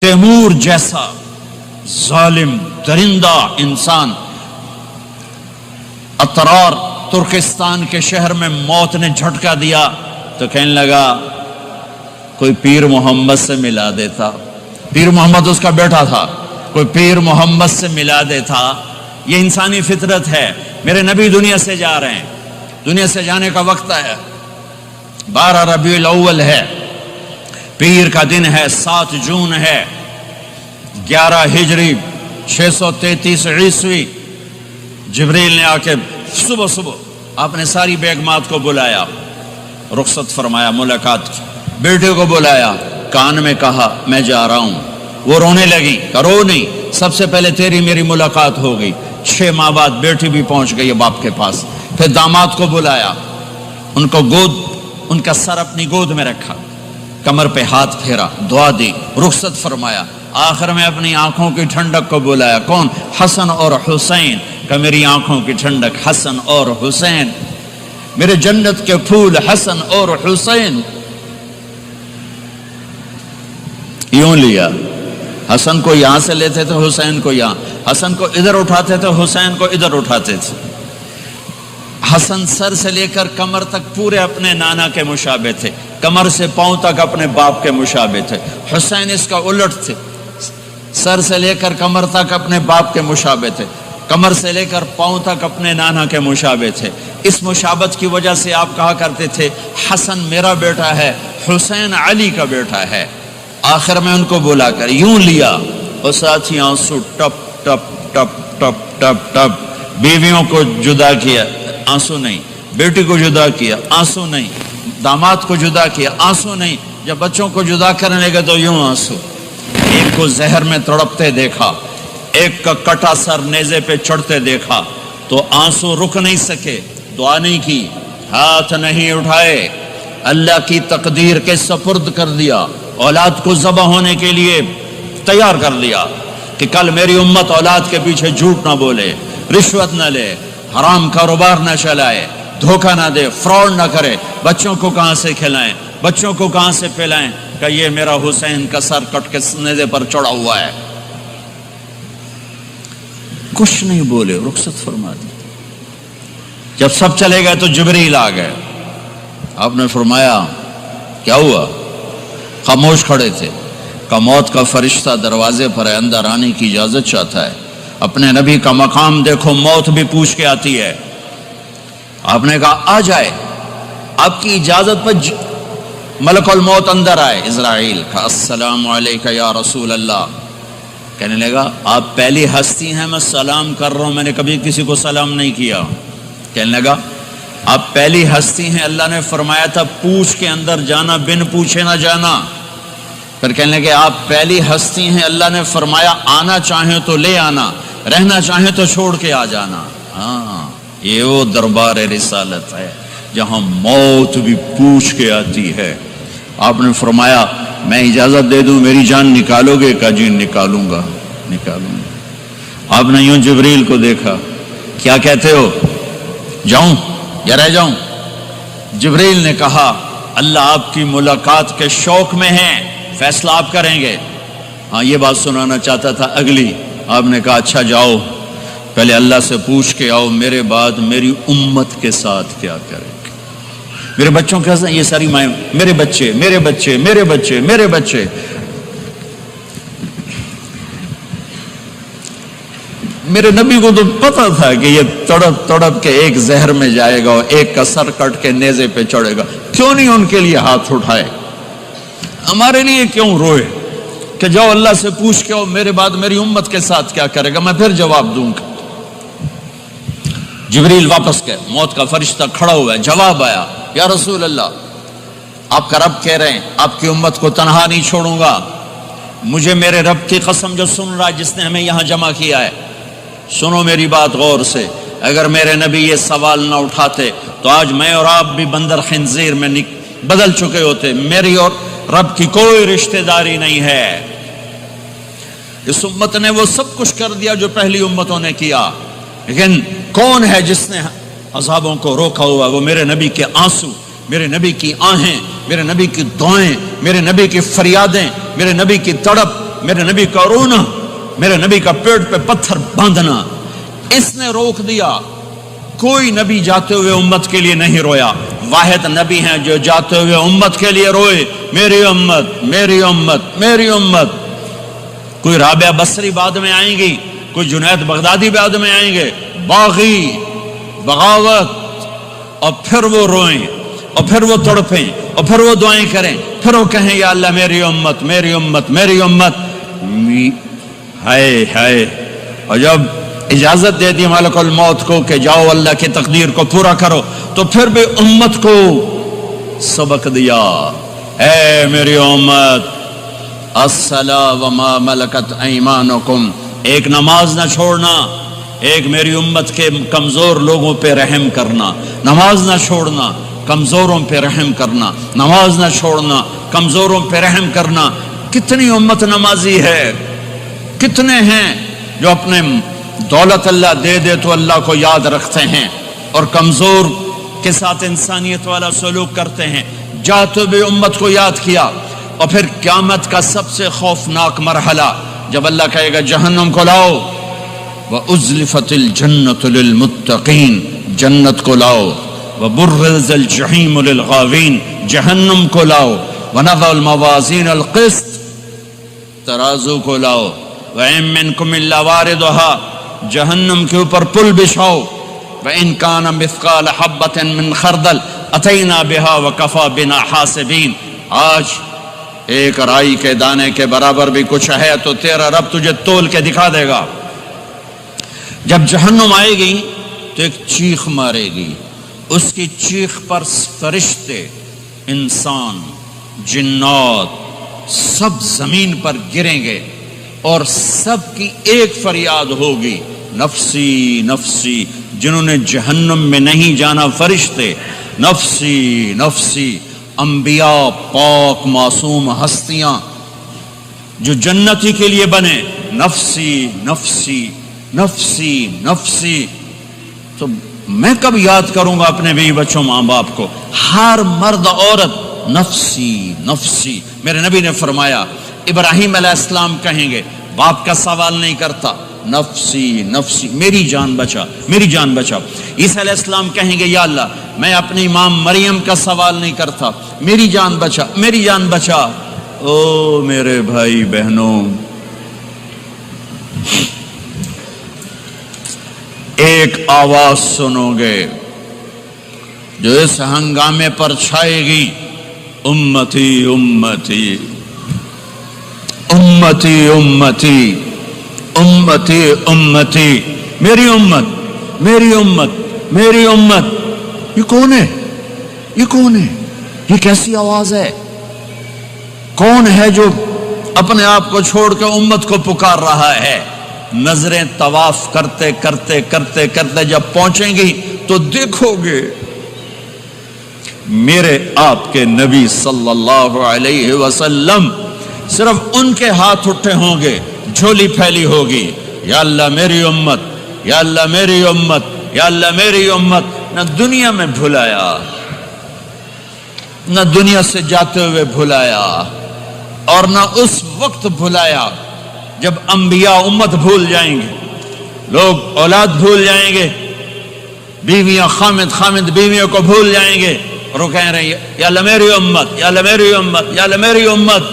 Timur جیسا ظالم درندہ انسان اطرار ترکستان کے شہر میں موت نے جھٹکا دیا تو کہنے لگا کوئی پیر محمد سے ملا دیتا. پیر محمد اس کا بیٹا تھا. کوئی پیر محمد سے ملا دیتا. یہ انسانی فطرت ہے. میرے نبی دنیا سے جا رہے ہیں, دنیا سے جانے کا وقت ہے. 12 ربیع الاول ہے, پیر کا دن ہے, 7 جون ہے, 11 ہجری 633 عیسوی. جبریل نے آ کے صبح آپ نے ساری بیگمات کو بلایا, رخصت فرمایا ملاقات کی. بیٹے کو بلایا, کان میں کہا میں جا رہا ہوں. وہ رونے لگی, کرو نہیں, سب سے پہلے تیری میری ملاقات ہو گئی. 6 ماہ بعد بیٹی بھی پہنچ گئی باپ کے پاس. پھر داماد کو بلایا, ان کو ان کا سر اپنی گود میں رکھا, کمر پہ ہاتھ پھیرا, دعا دی, رخصت فرمایا. آخر میں اپنی آنکھوں کی ٹھنڈک کو بلایا. کون؟ حسن اور حسین. کہ میری آنکھوں کی ٹھنڈک حسن اور حسین, میرے جنت کے پھول حسن اور حسین. یوں لیا, حسن کو یہاں سے لیتے تھے, حسین کو یہاں. حسن کو ادھر اٹھاتے تھے, حسین کو ادھر اٹھاتے تھے. حسن سر سے لے کر کمر تک پورے اپنے نانا کے مشابہ تھے, کمر سے پاؤں تک اپنے باپ کے مشابہ تھے. حسین اس کا الٹ تھے, سر سے لے کر کمر تک اپنے باپ کے مشابہ تھے, کمر سے لے کر پاؤں تک اپنے نانا کے مشابہ تھے. اس مشابہت کی وجہ سے آپ کہا کرتے تھے حسن میرا بیٹا ہے, حسین علی کا بیٹا ہے. آخر میں ان کو بلا کر یوں لیا, اور ساتھ ہی آنسو ٹپ ٹپ ٹپ ٹپ ٹپ ٹپ. بیویوں کو جدا کیا, آنسو نہیں. بیٹی کو جدا کیا, آنسو نہیں. داماد کو جدا کیا, آنسو نہیں. جب بچوں کو جدا کرنے لگے تو یوں آنسو. ایک کو زہر میں تڑپتے دیکھا, ایک کا کٹا سر نیزے پہ چڑھتے دیکھا, تو آنسو رک نہیں سکے. دعا نہیں کی, ہاتھ نہیں اٹھائے, اللہ کی تقدیر کے سپرد کر دیا. اولاد کو ذبح ہونے کے لیے تیار کر دیا کہ کل میری امت اولاد کے پیچھے جھوٹ نہ بولے, رشوت نہ لے, حرام کاروبار نہ چلائے, دھوکہ نہ دے, فراڈ نہ کرے. بچوں کو کہاں سے کھلائیں, بچوں کو کہاں سے پلائیں, کہ یہ میرا حسین کا سر کٹ کے نیزے پر چڑھا ہوا ہے. کچھ نہیں بولے, رخصت فرما دی. جب سب چلے گئے تو جبریل آ گئے. آپ نے فرمایا کیا ہوا؟ خاموش کھڑے تھے. کہ موت کا فرشتہ دروازے پر ہے, اندر آنے کی اجازت چاہتا ہے. اپنے نبی کا مقام دیکھو, موت بھی پوچھ کے آتی ہے. آپ نے کہا آ جائے, آپ کی اجازت پر ملک الموت اندر آئے. اسرائیل کا السلام علیکہ یا رسول اللہ. کہنے لگا آپ پہلی ہستی ہیں, میں سلام کر رہا ہوں, میں نے کبھی کسی کو سلام نہیں کیا. کہنے لگا آپ پہلی ہستی ہیں, اللہ نے فرمایا تھا پوچھ کے اندر جانا, بن پوچھے نہ جانا. پھر کہنے لگے آپ پہلی ہستی ہیں, اللہ نے فرمایا آنا چاہیں تو لے آنا, رہنا چاہیں تو چھوڑ کے آ جانا. ہاں, یہ وہ دربار رسالت ہے جہاں موت بھی پوچھ کے آتی ہے. آپ نے فرمایا میں اجازت دے دوں میری جان نکالو گے؟ کہ جی نکالوں گا. آپ نے یوں جبریل کو دیکھا, کیا کہتے ہو, جاؤں یا رہ جاؤں؟ جبریل نے کہا اللہ آپ کی ملاقات کے شوق میں ہیں, فیصلہ آپ کریں گے. ہاں یہ بات سنانا چاہتا تھا اگلی. آپ نے کہا اچھا جاؤ, پہلے اللہ سے پوچھ کے آؤ میرے بعد میری امت کے ساتھ کیا کریں گے. میرے بچوں کے ساتھ یہ ساری مائیں, میرے بچے میرے بچے میرے بچے میرے بچے. میرے نبی کو تو پتا تھا کہ یہ تڑپ تڑپ کے ایک زہر میں جائے گا اور ایک کا سر کٹ کے نیزے پہ چڑھے گا. کیوں نہیں ان کے لیے ہاتھ اٹھائے, ہمارے لیے کیوں روئے کہ جاؤ اللہ سے پوچھ کے آؤ میرے بعد میری امت کے ساتھ کیا کرے گا, میں پھر جواب دوں گا. جبریل واپس گئے, موت کا فرشتہ کھڑا ہوا ہے. جواب آیا یا رسول اللہ آپ کا رب کہہ رہے ہیں آپ کی امت کو تنہا نہیں چھوڑوں گا. مجھے میرے رب کی قسم جو سن رہا ہے جس نے ہمیں یہاں جمع کیا ہے, سنو میری بات غور سے. اگر میرے نبی یہ سوال نہ اٹھاتے تو آج میں اور آپ بھی بندر خنزیر میں بدل چکے ہوتے. میری اور رب کی کوئی رشتہ داری نہیں ہے. اس امت نے وہ سب کچھ کر دیا جو پہلی امتوں نے کیا, لیکن کون ہے جس نے عذابوں کو روکا ہوا؟ وہ میرے نبی کے آنسو, میرے نبی کی آہیں, میرے نبی کی دعائیں, میرے نبی کی فریادیں, میرے نبی کی تڑپ, میرے نبی کا رونا، میرے نبی کا پیٹ پہ پتھر باندھنا، اس نے روک دیا۔ کوئی نبی جاتے ہوئے امت کے لیے نہیں رویا، واحد نبی ہیں جو جاتے ہوئے امت کے لیے روئے، میری امت میری امت میری امت۔ کوئی رابعہ بصری بعد میں آئیں گی، کوئی جنید بغدادی بعد میں آئیں گے، باغی بغاوت، اور پھر وہ روئیں اور پھر وہ تڑپیں اور پھر وہ دعائیں کریں، پھر وہ کہیں یا اللہ میری امت میری امت میری امت۔ ہائے ہائے، اور جب اجازت دے دی ملک الموت کو کہ جاؤ اللہ کی تقدیر کو پورا کرو، تو پھر بھی امت کو سبق دیا، اے میری امت الصلاۃ وما ملکت ایمانکم، ایک نماز نہ چھوڑنا، ایک میری امت کے کمزور لوگوں پہ رحم کرنا، نماز نہ چھوڑنا، کمزوروں پہ رحم کرنا، نماز نہ چھوڑنا، کمزوروں پہ رحم کرنا۔ کتنی امت نمازی ہے، کتنے ہیں جو اپنے دولت اللہ دے دے تو اللہ کو یاد رکھتے ہیں اور کمزور کے ساتھ انسانیت والا سلوک کرتے ہیں، جاتے بھی امت کو یاد کیا۔ اور پھر قیامت کا سب سے خوفناک مرحلہ جب اللہ کہے گا جہنم کو لاؤ، وَأُزْلِفَتِ الْجَنَّةُ لِلْمُتَّقِينَ، جنت کو لاؤ، وَبُرِّزَ الْجَحِيمُ لِلْغَاوِينَ، جہنم کو لاؤ، وَنَضَعُ الْمَوَازِينَ الْقِسْطَ، ترازو کو لاؤ، وَإِن مِّنكُمْ إِلَّا وَارِدُهَا، جہنم کے اوپر پل بچھاؤ، وَإِن كَانَ مِثْقَالَ حَبَّةٍ مِّنْ خَرْدَلٍ أَتَيْنَا بِهَا وَكَفَى بِنَا حَاسِبِينَ۔ آج ایک رائی کے دانے کے برابر بھی کچھ ہے تو تیرا رب تجھے تول کے دکھا دے گا۔ جب جہنم آئے گی تو ایک چیخ مارے گی، اس کی چیخ پر فرشتے، انسان، جنات سب زمین پر گریں گے اور سب کی ایک فریاد ہوگی، نفسی نفسی۔ جنہوں نے جہنم میں نہیں جانا فرشتے، نفسی نفسی۔ انبیاء، پاک معصوم ہستیاں جو جنتی کے لیے بنے، نفسی نفسی نفسی نفسی۔ تو میں کب یاد کروں گا اپنے بیوی بچوں ماں باپ کو؟ ہر مرد عورت نفسی نفسی۔ میرے نبی نے فرمایا ابراہیم علیہ السلام کہیں گے، باپ کا سوال نہیں کرتا، نفسی نفسی، میری جان بچا میری جان بچا۔ عیسیٰ علیہ السلام کہیں گے یا اللہ میں اپنی ماں مریم کا سوال نہیں کرتا، میری جان بچا میری جان بچا۔ او میرے بھائی بہنوں، ایک آواز سنو گے جو اس ہنگامے پر چھائے گی، امتی امتی امتی امتی امتی امتی، میری امت میری امت میری امت۔ یہ کون ہے؟ یہ کون ہے؟ یہ کیسی آواز ہے؟ کون ہے جو اپنے آپ کو چھوڑ کے امت کو پکار رہا ہے؟ نظریں طواف کرتے کرتے کرتے کرتے جب پہنچیں گی تو دیکھو گے میرے آپ کے نبی صلی اللہ علیہ وسلم، صرف ان کے ہاتھ اٹھے ہوں گے، جھولی پھیلی ہوگی، یا اللہ میری امت یا اللہ میری امت یا اللہ میری امت۔ نہ دنیا میں بھلایا، نہ دنیا سے جاتے ہوئے بھلایا، اور نہ اس وقت بھلایا جب انبیاء امت بھول جائیں گے، لوگ اولاد بھول جائیں گے، بیویاں خامد بیویوں کو بھول جائیں گے، اور وہ کہہ رہے ہیں یا اللہ میری امت یا اللہ میری امت یا اللہ میری امت۔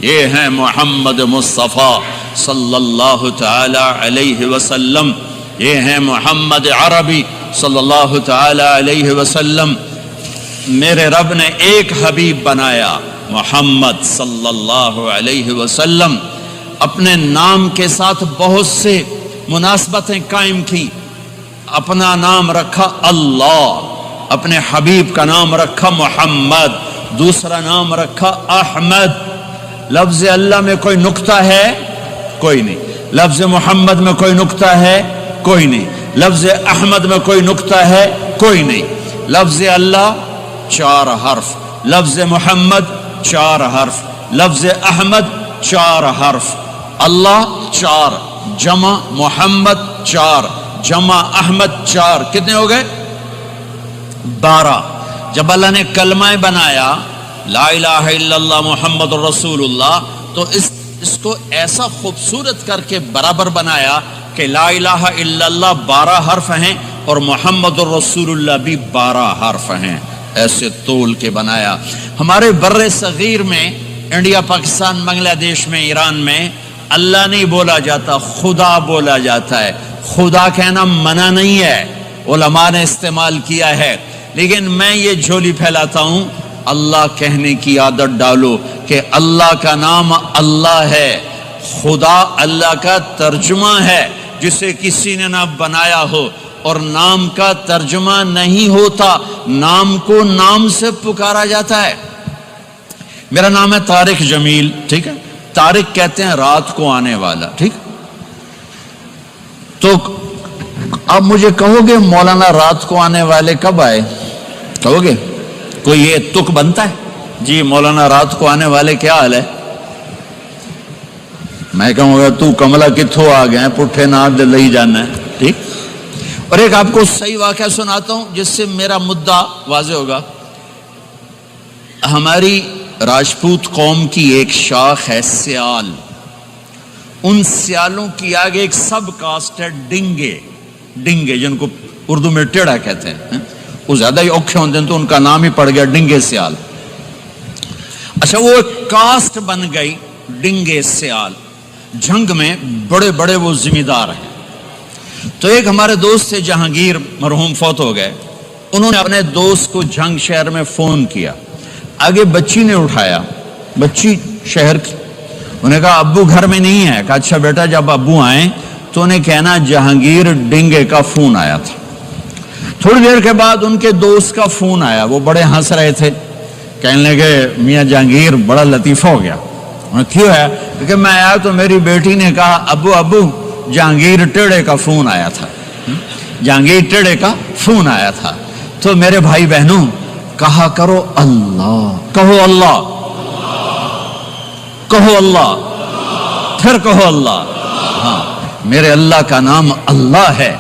یہ ہیں محمد مصطفیٰ صلی اللہ تعالی علیہ وسلم، یہ ہیں محمد عربی صلی اللہ تعالی علیہ وسلم۔ میرے رب نے ایک حبیب بنایا، محمد صلی اللہ علیہ وسلم۔ اپنے نام کے ساتھ بہت سے مناسبتیں قائم کی، اپنا نام رکھا اللہ، اپنے حبیب کا نام رکھا محمد، دوسرا نام رکھا احمد۔ لفظ اللہ میں کوئی نکتہ ہے؟ کوئی نہیں۔ لفظ محمد میں کوئی نکتہ ہے؟ کوئی نہیں۔ لفظ احمد میں کوئی نکتہ ہے؟ کوئی نہیں۔ لفظ اللہ 4 حرف، لفظ محمد 4 حرف، لفظ احمد 4 حرف، اللہ 4، جمع محمد 4، جمع احمد 4، کتنے ہو گئے؟ 12۔ جب اللہ نے کلمہ بنایا لا الہ الا اللہ محمد رسول اللہ، تو اس اس کو ایسا خوبصورت کر کے برابر بنایا کہ لا الہ الا اللہ 12 حرف ہیں اور محمد الرسول اللہ بھی 12 حرف ہیں، ایسے تول کے بنایا۔ ہمارے بر صغیر میں، انڈیا، پاکستان، بنگلہ دیش میں، ایران میں اللہ نہیں بولا جاتا، خدا بولا جاتا ہے۔ خدا کہنا منع نہیں ہے، علماء نے استعمال کیا ہے، لیکن میں یہ جھولی پھیلاتا ہوں، اللہ کہنے کی عادت ڈالو کہ اللہ کا نام اللہ ہے، خدا اللہ کا ترجمہ ہے جسے کسی نے نہ بنایا ہو، اور نام کا ترجمہ نہیں ہوتا، نام کو نام سے پکارا جاتا ہے۔ میرا نام ہے طارق جمیل، ٹھیک ہے، طارق کہتے ہیں رات کو آنے والا، ٹھیک۔ تو اب مجھے کہو گے مولانا رات کو آنے والے کب آئے؟ کہو گے کوئی یہ تک بنتا ہے؟ جی مولانا رات کو آنے والے کیا حال ہے؟ میں کہوں گا تو کملا کتھوں آ گئے، پٹھے ناد لئی جانا ہے، ٹھیک۔ اور ایک آپ کو صحیح واقعہ سناتا ہوں جس سے میرا مدعا واضح ہوگا۔ ہماری راجپوت قوم کی ایک شاخ ہے سیال، ان سیالوں کی آگے ایک سب کاسٹ ہے ڈنگے، ڈنگے جن کو اردو میں ٹیڑا کہتے ہیں، وہ زیادہ ہی اوکھے ہوتے ہیں تو ان کا نام ہی پڑ گیا ڈنگے سیال۔ اچھا وہ ایک کاسٹ بن گئی ڈنگے سیال، جنگ میں بڑے بڑے وہ ذمہ دار ہیں۔ تو ایک ہمارے دوست تھے جہانگیر، مرحوم فوت ہو گئے، انہوں نے اپنے دوست کو جنگ شہر میں فون کیا، آگے بچی نے اٹھایا، بچی شہر کی، انہوں نے کہا ابو گھر میں نہیں ہے، کہا اچھا بیٹا جب ابو آئیں تو انہیں کہنا جہانگیر ڈنگے کا فون آیا تھا۔ تھوڑی دیر کے بعد ان کے دوست کا فون آیا، وہ بڑے ہنس رہے تھے، کہنے لگے میاں جہانگیر بڑا لطیفہ ہو گیا۔ کیوں ہے؟ کیونکہ میں آیا تو میری بیٹی نے کہا ابو ابو جہانگیر ٹیڑے کا فون آیا تھا، جہانگیر ٹیڑے کا فون آیا تھا۔ تو میرے بھائی بہنوں کہا کرو اللہ، کہو اللہ، کہو اللہ، پھر کہو اللہ۔ ہاں میرے اللہ کا نام اللہ ہے،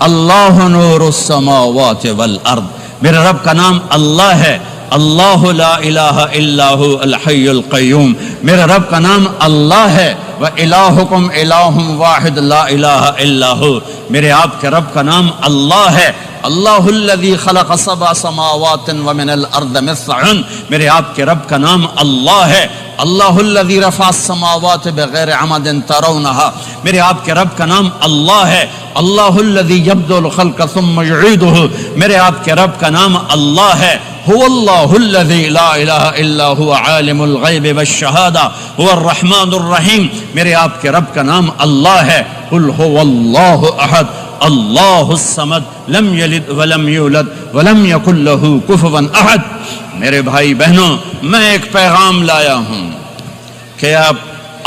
اللہ نور السماوات والارض، میرے رب کا نام اللہ ہے، اللہ لا الہ الا ہو الحی القیوم، میرے رب کا نام اللہ ہے، وَإِلَٰهُكُمْ إِلَٰهٌ وَاحِدٌ لَا إِلَٰهَ إِلَّا هُوَ، میرے آپ کے رب کا نام اللہ ہے، اللہ الذی خلق سبع سماوات ومن الارض مثلہن، میرے آپ کے رب کا نام اللہ ہے، اللہ الذی رفع السماوات بغیر عمد ترونها، میرے آپ کے رب کا نام اللہ ہے، اللہ الذی یبدأ الخلق ثم یعیدہ، میرے آپ کے رب کا نام اللہ ہے، هو اللہ الذی لا الہ الا هو عالم الغیب والشہادہ هو الرحمن الرحیم، میرے آپ کے رب کا نام اللہ ہے، قل هو اللہ احد اللہ الصمد لم یلد ولم یولد ولم یکن له کفوا احد۔ میرے بھائی بہنوں میں ایک پیغام لایا ہوں کہ اب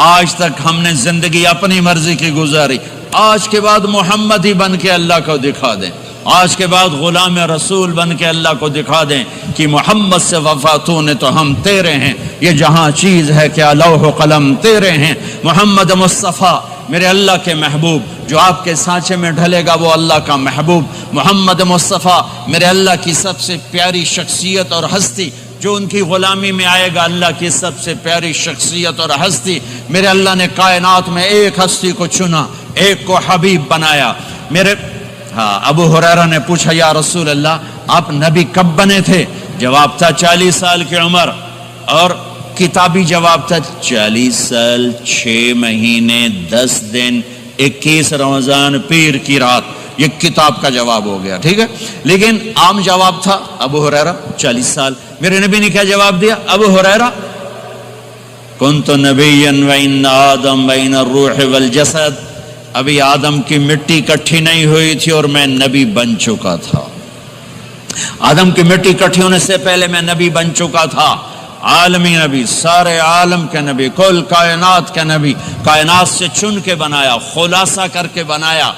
آج تک ہم نے زندگی اپنی مرضی کی گزاری، آج کے بعد محمد ہی بن کے اللہ کو دکھا دیں، آج کے بعد غلام رسول بن کے اللہ کو دکھا دیں کہ محمد سے وفاتوں نے تو ہم تیرے ہیں، یہ جہاں چیز ہے کیا لوح و قلم تیرے ہیں، محمد مصطفیٰ میرے اللہ کے محبوب، جو آپ کے سانچے میں ڈھلے گا وہ اللہ کا محبوب، محمد مصطفیٰ میرے اللہ کی سب سے پیاری شخصیت اور ہستی، جو ان کی غلامی میں آئے گا اللہ کی سب سے پیاری شخصیت اور ہستی، میرے اللہ نے کائنات میں ایک ہستی کو چنا، ایک کو حبیب بنایا۔ میرے ابو ہریرہ نے پوچھا یا رسول اللہ آپ نبی کب بنے تھے؟ جواب تھا 40 سال کی عمر، اور کتابی جواب تھا 40 سال 6 مہینے 10 دن 21 رمضان پیر کی رات، یہ کتاب کا جواب ہو گیا، ٹھیک ہے، لیکن عام جواب تھا ابو ہریرہ 40 سال۔ میرے نبی نے کیا جواب دیا؟ ابو ہریرہ کنت نبیا وان آدم بین الروح والجسد، ابھی آدم کی مٹی اکٹھی نہیں ہوئی تھی اور میں نبی بن چکا تھا، آدم کی مٹی اکٹھی ہونے سے پہلے میں نبی بن چکا تھا، عالمی نبی، سارے عالم کے نبی، کل کائنات کے نبی، کائنات سے چن کے بنایا، خلاصہ کر کے بنایا،